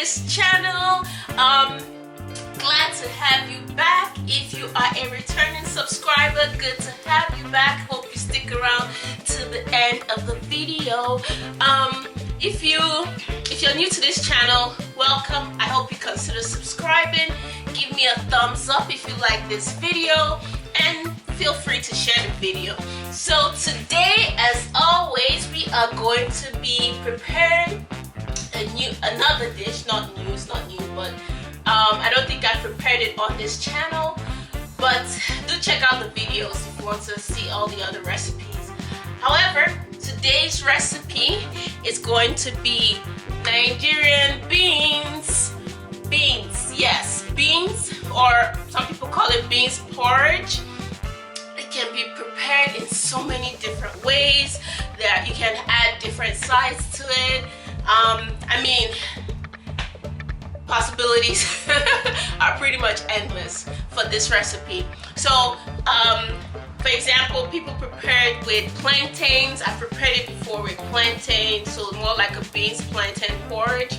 this channel. Glad to have you back. If you are a returning subscriber, good to have you back. Hope you stick around to the end of the video. If you're new to this channel, welcome. I hope you consider subscribing. Give me a thumbs up if you like this video, and feel free to share the video. So today, as always, we are going to be preparing another dish. Not new, it's not new, but I don't think I prepared it on this channel, but do check out the videos if you want to see all the other recipes. However, today's recipe is going to be Nigerian beans, yes, beans, or some people call it beans porridge. It can be prepared in so many different ways that you can add different sides to it. I mean, possibilities are pretty much endless for this recipe. So for example, people prepare it with plantains. I prepared it before with plantains, so more like a beans plantain porridge.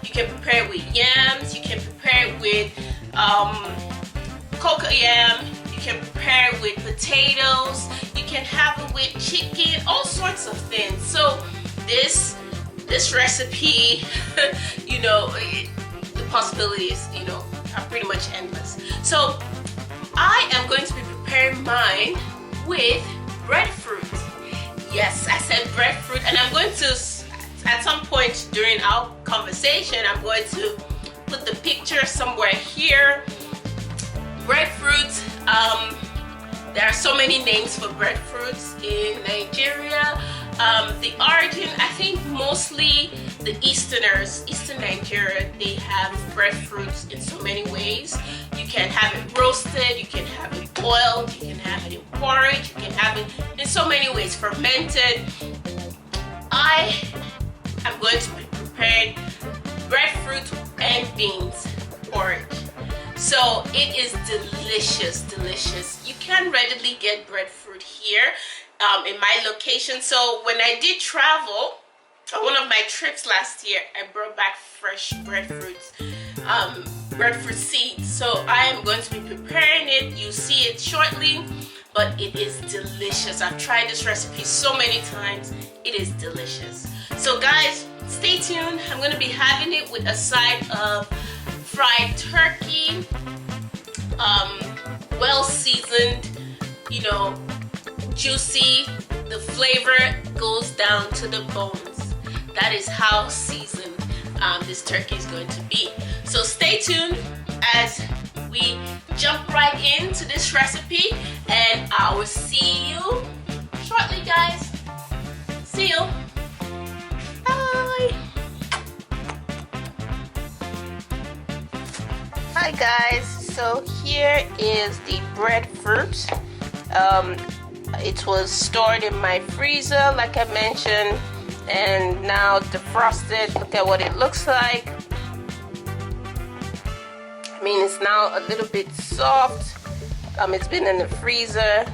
You can prepare it with yams, you can prepare it with cocoa yam, you can prepare it with potatoes, you can have it with chicken, all sorts of things. So this recipe, you know, the possibilities, you know, are pretty much endless. So I am going to be preparing mine with breadfruit. Yes, I said breadfruit, and I'm going to, at some point during our conversation, I'm going to put the picture somewhere here. Breadfruit, there are so many names for breadfruits in Nigeria. The origin, I think mostly the Eastern Nigeria, they have breadfruits in so many ways. You can have it roasted, you can have it boiled, you can have it in porridge, you can have it in so many ways, fermented. I am going to be preparing breadfruit and beans porridge. So it is delicious. You can readily get breadfruit here in my location. So when I did travel on one of my trips last year, I brought back fresh breadfruit seeds. So I am going to be preparing it. You see it shortly, but it is delicious. I've tried this recipe so many times. It is delicious. So guys, stay tuned. I'm going to be having it with a side of fried turkey, well seasoned, you know, juicy. The flavor goes down to the bones. That is how seasoned this turkey is going to be. So stay tuned as we jump right into this recipe, and I will see you shortly, guys. See you. Bye. Hi guys, so here is the breadfruit. It was stored in my freezer, like I mentioned, and now defrosted. Look at what it looks like. I mean, it's now a little bit soft. It's been in the freezer.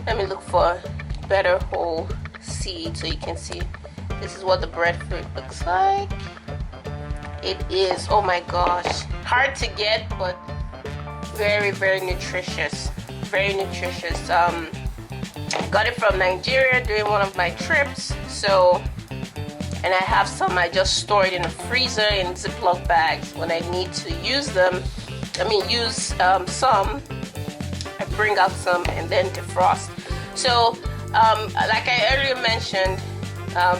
Let me look for better whole seed so you can see. This is what the breadfruit looks like. It is, oh my gosh, hard to get, but very nutritious. Very nutritious. Got it from Nigeria during one of my trips. So, and I have some I just stored in the freezer in Ziploc bags. When I need to use them, some, I bring out some and then defrost. So, like I earlier mentioned,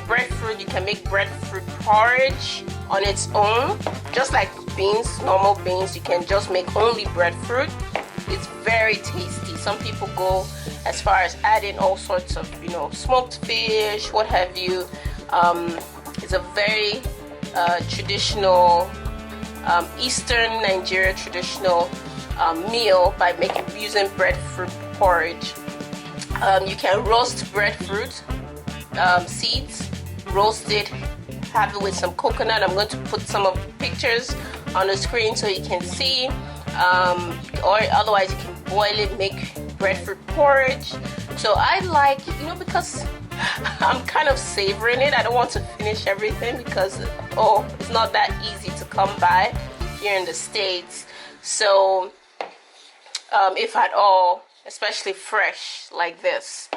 breadfruit, you can make breadfruit porridge on its own, just like beans, normal beans. You can just make only breadfruit. It's very tasty. Some people go as far as adding all sorts of, you know, smoked fish, what have you. It's a very traditional Eastern Nigeria traditional meal by using breadfruit porridge. You can roast breadfruit seeds, roast it, have it with some coconut. I'm going to put some of the pictures on the screen so you can see, or otherwise you can boil it, make breadfruit porridge. So I like, you know, because I'm kind of savoring it. I don't want to finish everything because it's not that easy to come by here in the States. So if at all, especially fresh like this,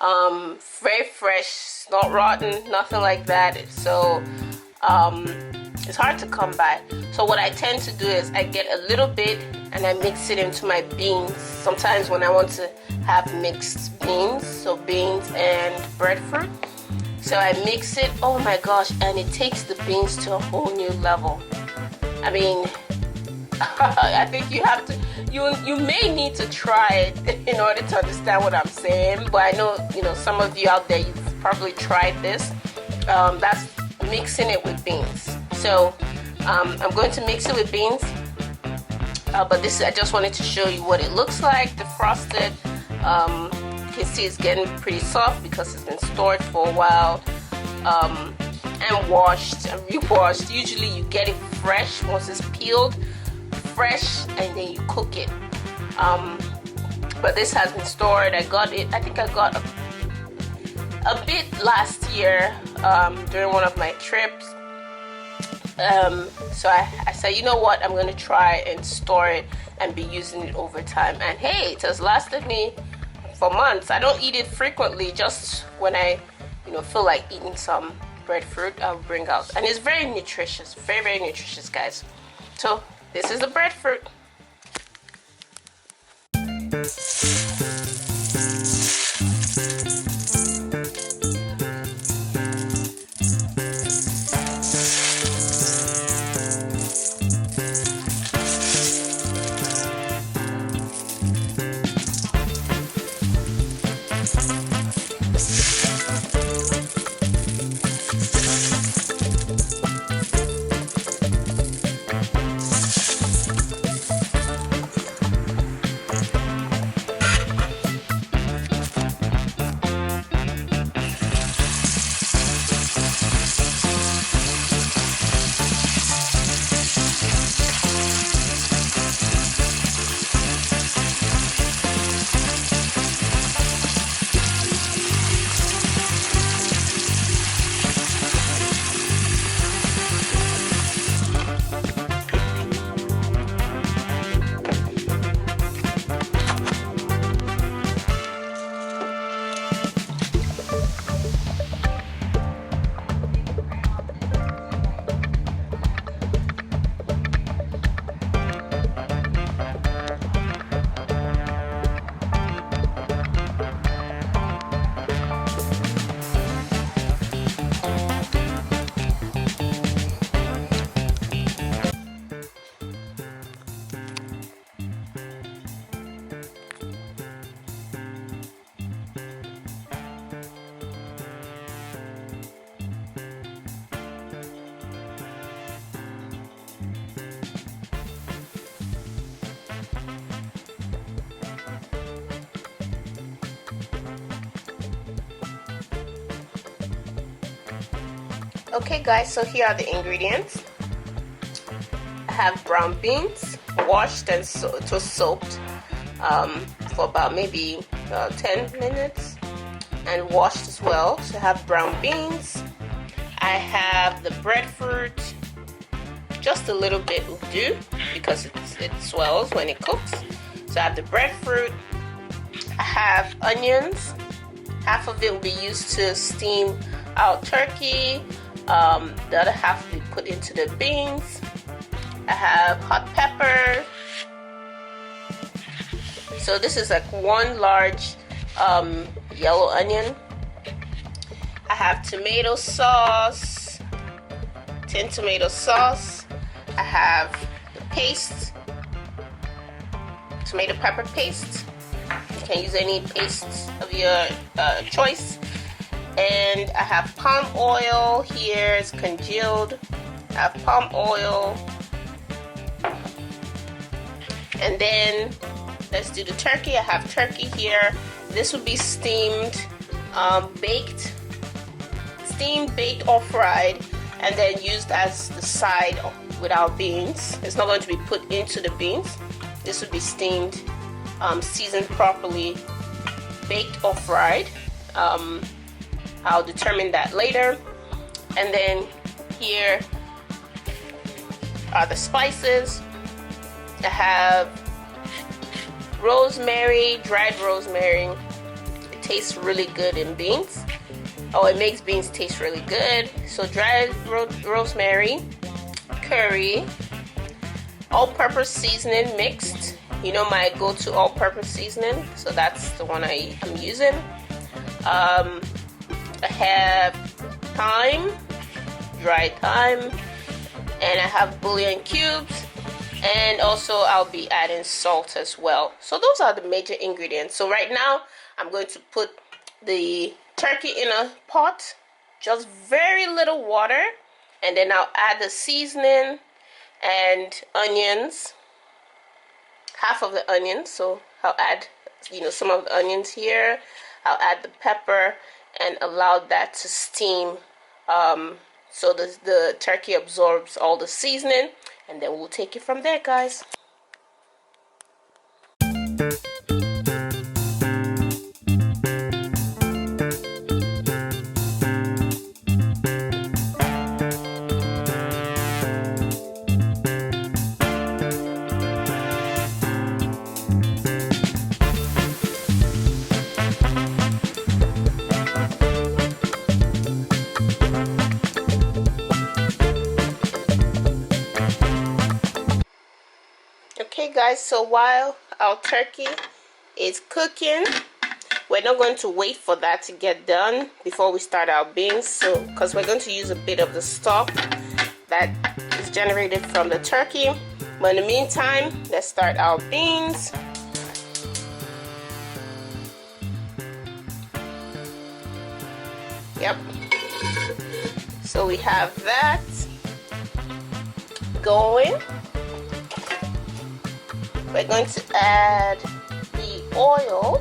very fresh, not rotten, nothing like that. So it's hard to come by. So what I tend to do is I get a little bit and I mix it into my beans. Sometimes when I want to have mixed beans, so beans and breadfruit, so I mix it. Oh my gosh, and it takes the beans to a whole new level. I mean, I think you have to, you may need to try it in order to understand what I'm saying, but I know, some of you out there, you've probably tried this. That's mixing it with beans. So I'm going to mix it with beans, but I just wanted to show you what it looks like. The frosted, you can see it's getting pretty soft because it's been stored for a while, and washed and rewashed. Usually you get it fresh once it's peeled, fresh, and then you cook it. But this has been stored. I think I got a bit last year during one of my trips. So I said, you know what, I'm going to try and store it and be using it over time. And hey, it has lasted me for months. I don't eat it frequently, just when I feel like eating some breadfruit, I'll bring out. And it's very nutritious, very, very nutritious, guys. So this is the breadfruit. Okay guys, so here are the ingredients. I have brown beans, washed and soaked for about maybe 10 minutes and washed as well. So I have brown beans. I have the breadfruit, just a little bit will do because it swells when it cooks. So I have the breadfruit. I have onions. Half of it will be used to steam out turkey. The other half will be put into the beans. I have hot pepper. So this is like one large yellow onion. I have tomato sauce, tin tomato sauce. I have the paste, tomato pepper paste. You can use any paste of your choice. And I have palm oil here, it's congealed. I have palm oil. And then let's do the turkey. I have turkey here. This would be steamed, baked or fried, and then used as the side with our beans. It's not going to be put into the beans. This would be steamed, seasoned properly, baked or fried. I'll determine that later. And then here are the spices. I have rosemary, dried rosemary. It tastes really good in beans. Oh, it makes beans taste really good. So dried rosemary, curry, all-purpose seasoning mixed. You know my go-to all-purpose seasoning, so that's the one I'm using. I have thyme, dried thyme, and I have bouillon cubes, and also I'll be adding salt as well. So those are the major ingredients. So right now I'm going to put the turkey in a pot, just very little water, and then I'll add the seasoning and onions, half of the onions. So I'll add, some of the onions here. I'll add the pepper and allow that to steam, so the turkey absorbs all the seasoning, and then we'll take it from there, guys. Okay guys, so while our turkey is cooking, we're not going to wait for that to get done before we start our beans. So because we're going to use a bit of the stock that is generated from the turkey. But in the meantime, let's start our beans. Yep, so we have that going. We're going to add the oil.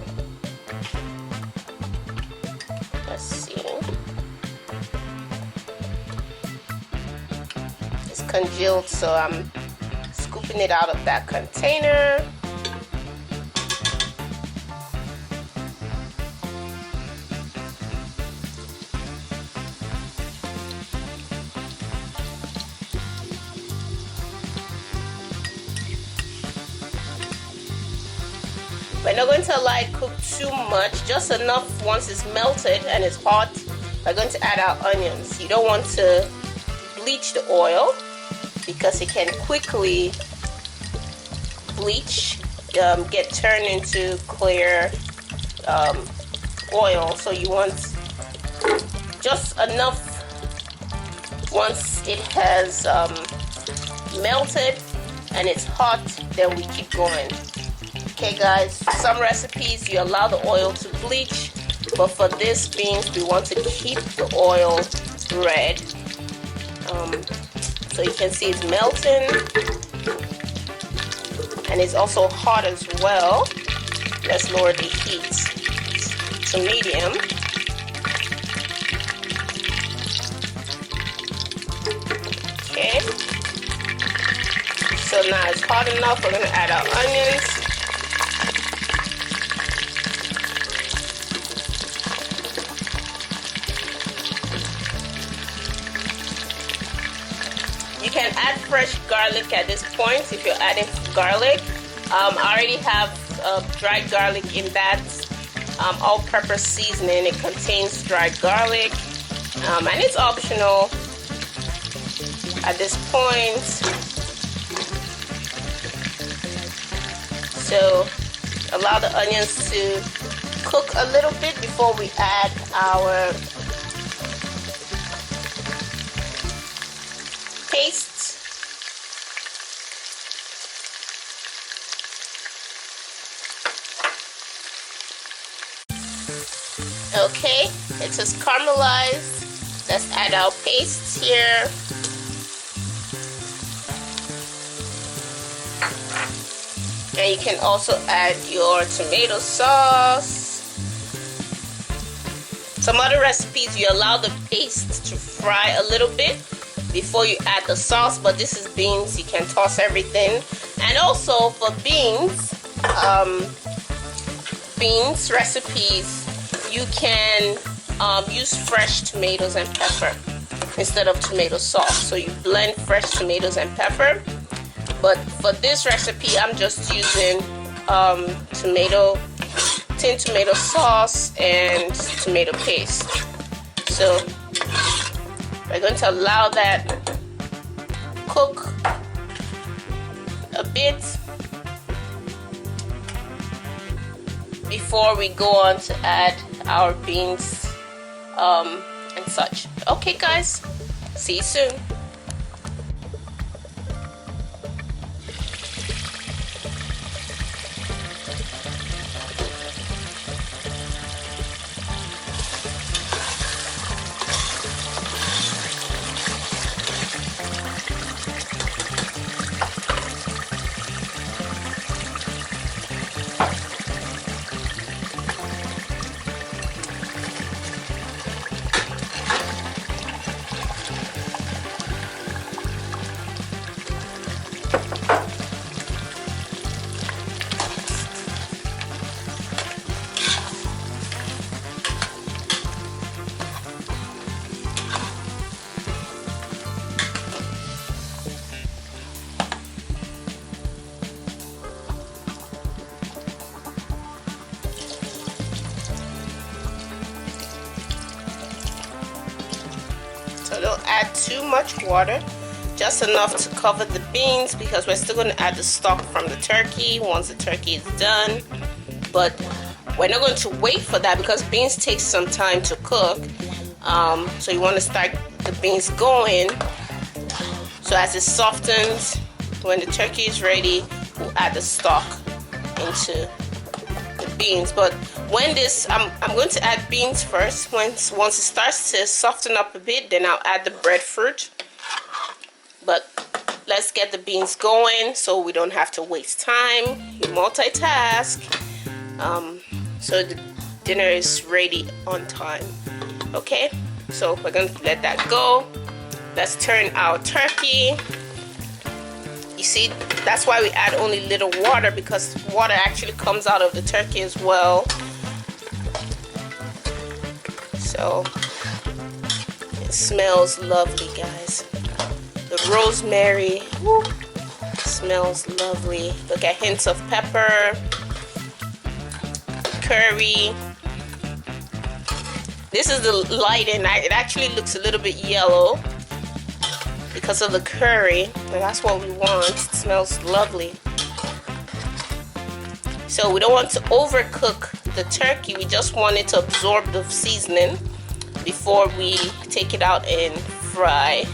Let's see. It's congealed, so I'm scooping it out of that container. We're not going to allow it cook too much, just enough once it's melted and it's hot. We're going to add our onions. You don't want to bleach the oil because it can quickly bleach, get turned into clear oil. So you want just enough once it has melted and it's hot, then we keep going. Okay guys, some recipes you allow the oil to bleach, but for this beans we want to keep the oil red. So you can see it's melting and it's also hot as well. Let's lower the heat to medium. Okay, so now it's hot enough. We're going to add our onions. You can add fresh garlic at this point if you're adding garlic. I already have dried garlic in that all-purpose seasoning. It contains dried garlic, and it's optional at this point. So allow the onions to cook a little bit before we add our paste. Okay, it is caramelized. Let's add our paste here. And you can also add your tomato sauce. Some other recipes you allow the paste to fry a little bit before you add the sauce, but this is beans, you can toss everything. And also for beans recipes, you can use fresh tomatoes and pepper instead of tomato sauce. So you blend fresh tomatoes and pepper. But for this recipe, I'm just using tin tomato sauce and tomato paste. So we're going to allow that cook a bit before we go on to add our beans and such. Okay guys, see you soon. So don't add too much water, just enough to cover the beans, because we're still going to add the stock from the turkey once the turkey is done. But we're not going to wait for that because beans take some time to cook. So you want to start the beans going. So as it softens, when the turkey is ready, we'll add the stock into the beans. But when this, I'm going to add beans first. Once it starts to soften up a bit, then I'll add the breadfruit. But let's get the beans going so we don't have to waste time. You multitask. So the dinner is ready on time. Okay, so we're going to let that go. Let's turn our turkey. You see, that's why we add only little water, because water actually comes out of the turkey as well. So it smells lovely, guys. The rosemary, woo, smells lovely. Look at hints of pepper, curry. This is the light, and it actually looks a little bit yellow because of the curry, but that's what we want. It smells lovely. So we don't want to overcook the turkey. We just want it to absorb the seasoning before we take it out and fry.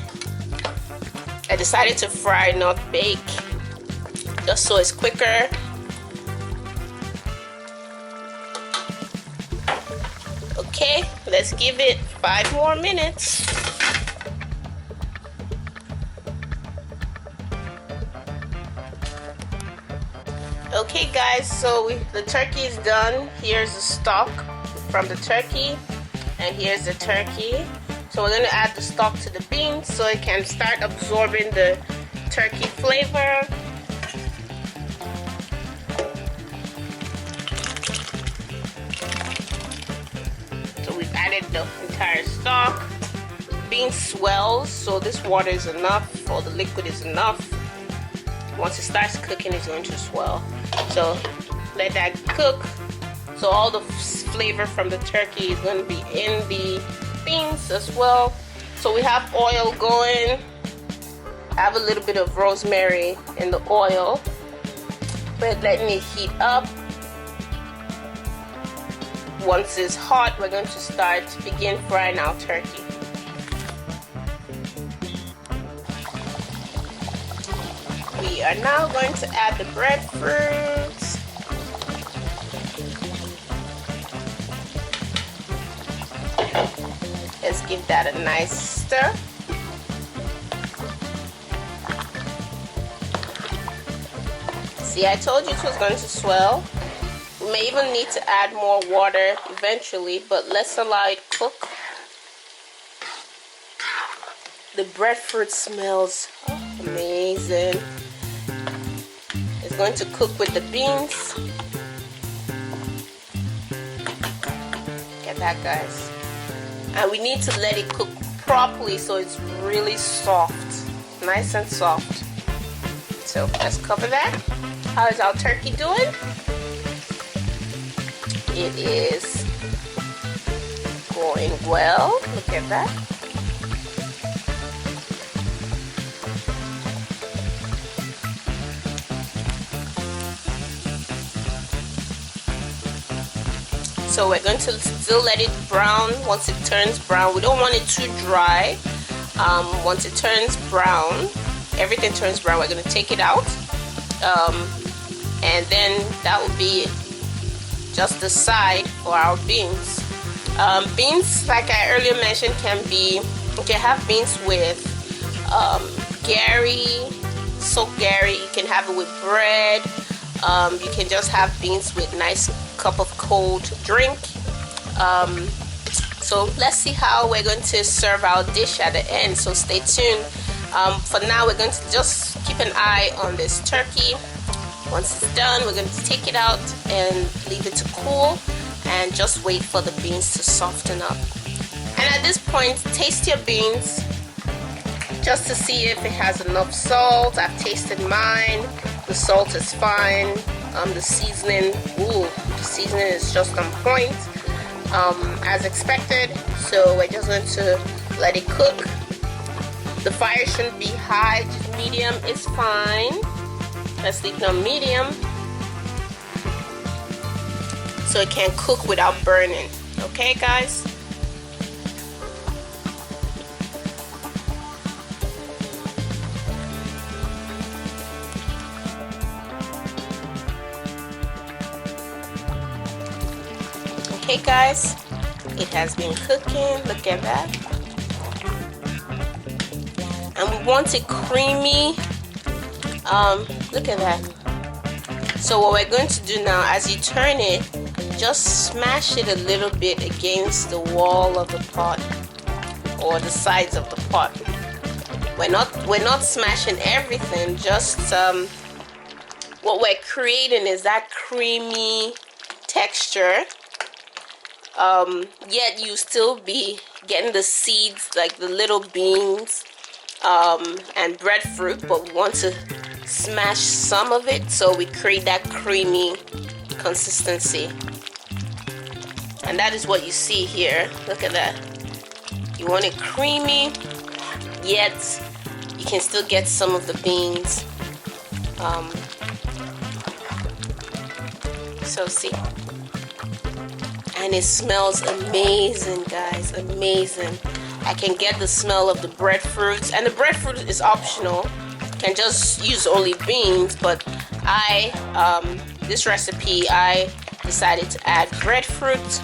I decided to fry, not bake, just so it's quicker. Okay, let's give it 5 more minutes. Okay guys, so the turkey is done. Here's the stock from the turkey, and here's the turkey. So we're going to add the stock to the beans so it can start absorbing the turkey flavor. So we've added the entire stock. Beans swells, so this water is enough, or the liquid is enough. Once it starts cooking, it's going to swell. So let that cook. So all the flavor from the turkey is going to be in the beans as well. So we have oil going. I have a little bit of rosemary in the oil. We're letting it heat up. Once it's hot, we're going to begin frying our turkey. We are now going to add the breadfruit. Let's give that a nice stir. See, I told you it was going to swell. We may even need to add more water eventually, but let's allow it cook. The breadfruit smells amazing. It's going to cook with the beans. Look at that, guys. And we need to let it cook properly so it's really soft, nice and soft. So let's cover that. How is our turkey doing? It is going well. Look at that. So we're going to still let it brown. Once it turns brown, we don't want it too dry. Once it turns brown, everything turns brown, we're going to take it out. And then that will be just the side for our beans. Beans, like I earlier mentioned, you can have beans with Gary, soaked Gary. You can have it with bread. You can just have beans with nice cup of cold drink. So let's see how we're going to serve our dish at the end, so stay tuned. For now, we're going to just keep an eye on this turkey. Once it's done, we're going to take it out and leave it to cool and just wait for the beans to soften up. And at this point, taste your beans just to see if it has enough salt. I've tasted mine. The salt is fine. The seasoning, the seasoning is just on point, as expected. So we're just going to let it cook. The fire shouldn't be high, just medium is fine. Let's leave it on medium so it can cook without burning. Okay, guys? Okay, guys, it has been cooking. Look at that. And we want it creamy. Look at that. So what we're going to do now, as you turn it, just smash it a little bit against the wall of the pot or the sides of the pot. We're not smashing everything. Just what we're creating is that creamy texture. Yet you still be getting the seeds, like the little beans and breadfruit, but we want to smash some of it so we create that creamy consistency. And that is what you see here. Look at that. You want it creamy, yet you can still get some of the beans. So see. And it smells amazing, guys, amazing. I can get the smell of the breadfruit, and the breadfruit is optional. You can just use only beans, but this recipe, I decided to add breadfruit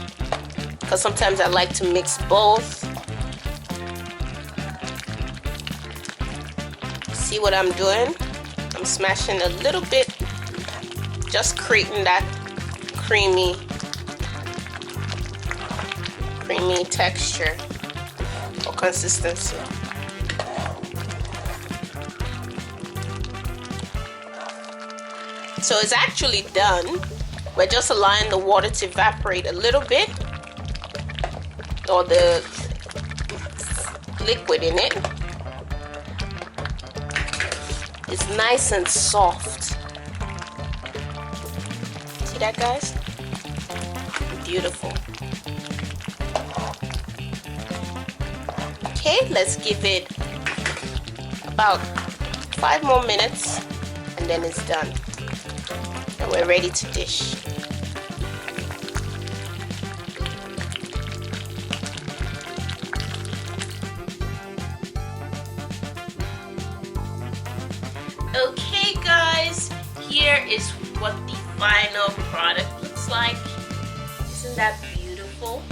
because sometimes I like to mix both. See what I'm doing? I'm smashing a little bit, just creating that creamy texture or consistency. So it's actually done. We're just allowing the water to evaporate a little bit, or the liquid in it. It's nice and soft. See that, guys? Beautiful. Okay, let's give it about 5 more minutes and then it's done. And we're ready to dish. Okay, guys, here is what the final product looks like. Isn't that beautiful?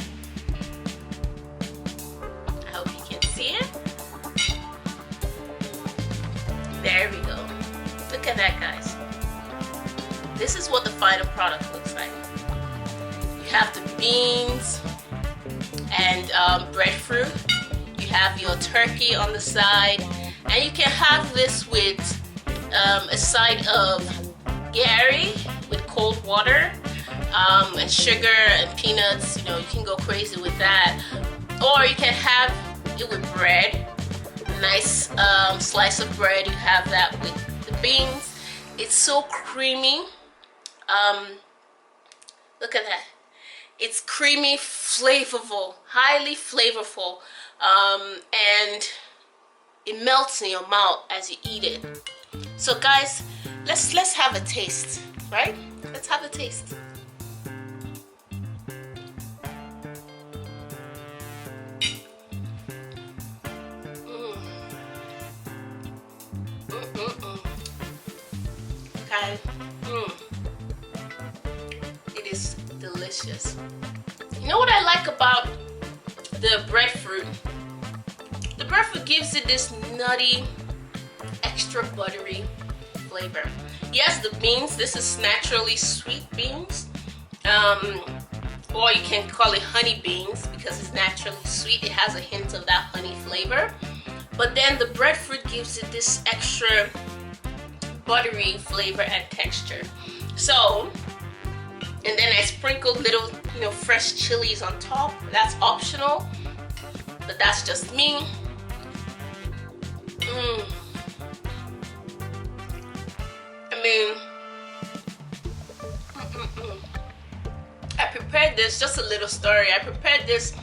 I hope you can see it. There we go. Look at that, guys. This is what the final product looks like. You have the beans and breadfruit. You have your turkey on the side, and you can have this with a side of Gary with cold water and sugar and peanuts. You know, you can go crazy with that. or you can have it with bread. A nice slice of bread. You have that with the beans. It's so creamy. Look at that. It's creamy, flavorful, highly flavorful, and it melts in your mouth as you eat it. So guys, let's have a taste, right? Let's have a taste. Okay. It is delicious. You know what I like about the breadfruit? The breadfruit gives it this nutty, extra buttery flavor. Yes, the beans, this is naturally sweet beans, or you can call it honey beans because it's naturally sweet. It has a hint of that honey flavor, but then the breadfruit gives it this extra buttery flavor and texture. So, and then I sprinkled little, fresh chilies on top. That's optional, but that's just me. I mean, I prepared this, just a little story. I prepared this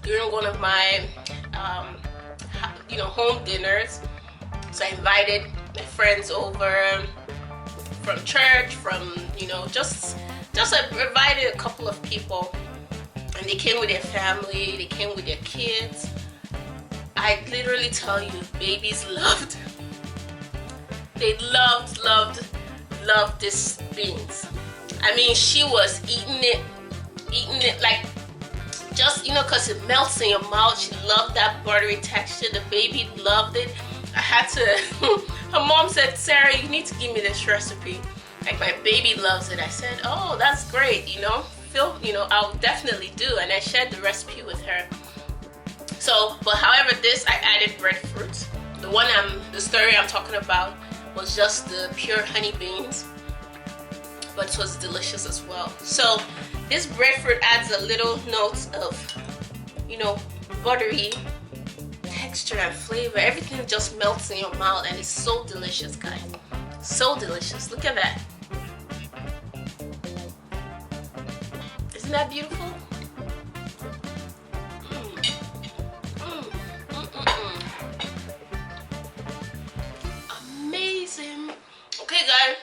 during one of my, home dinners. So I invited my friends over from church, just I invited a couple of people, and they came with their family, they came with their kids. I literally tell you, babies loved this beans. I mean, she was eating it like, just, because it melts in your mouth. She loved that buttery texture. The baby loved it. I had to, her mom said, Sarah, you need to give me this recipe. Like, my baby loves it. I said, oh, that's great, I'll definitely do. And I shared the recipe with her. So, but however, this, I added breadfruit. The story I'm talking about was just the pure honey beans, but it was delicious as well. So, this breadfruit adds a little note of, buttery texture and flavor. Everything just melts in your mouth, and it's so delicious, guys. So delicious. Look at that. Isn't that beautiful? Amazing. Okay, guys,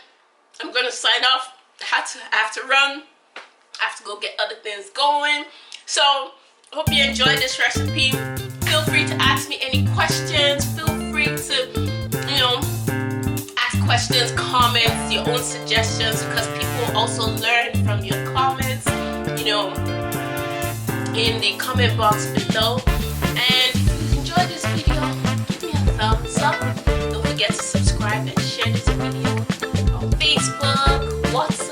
I'm gonna sign off. I have to run. I have to go get other things going. So, hope you enjoyed this recipe. Feel free to ask me any questions. Feel free to, ask questions, comments, your own suggestions, because people also learn from your comments, in the comment box below. And if you enjoyed this video, give me a thumbs up. Don't forget to subscribe and share this video on Facebook, WhatsApp,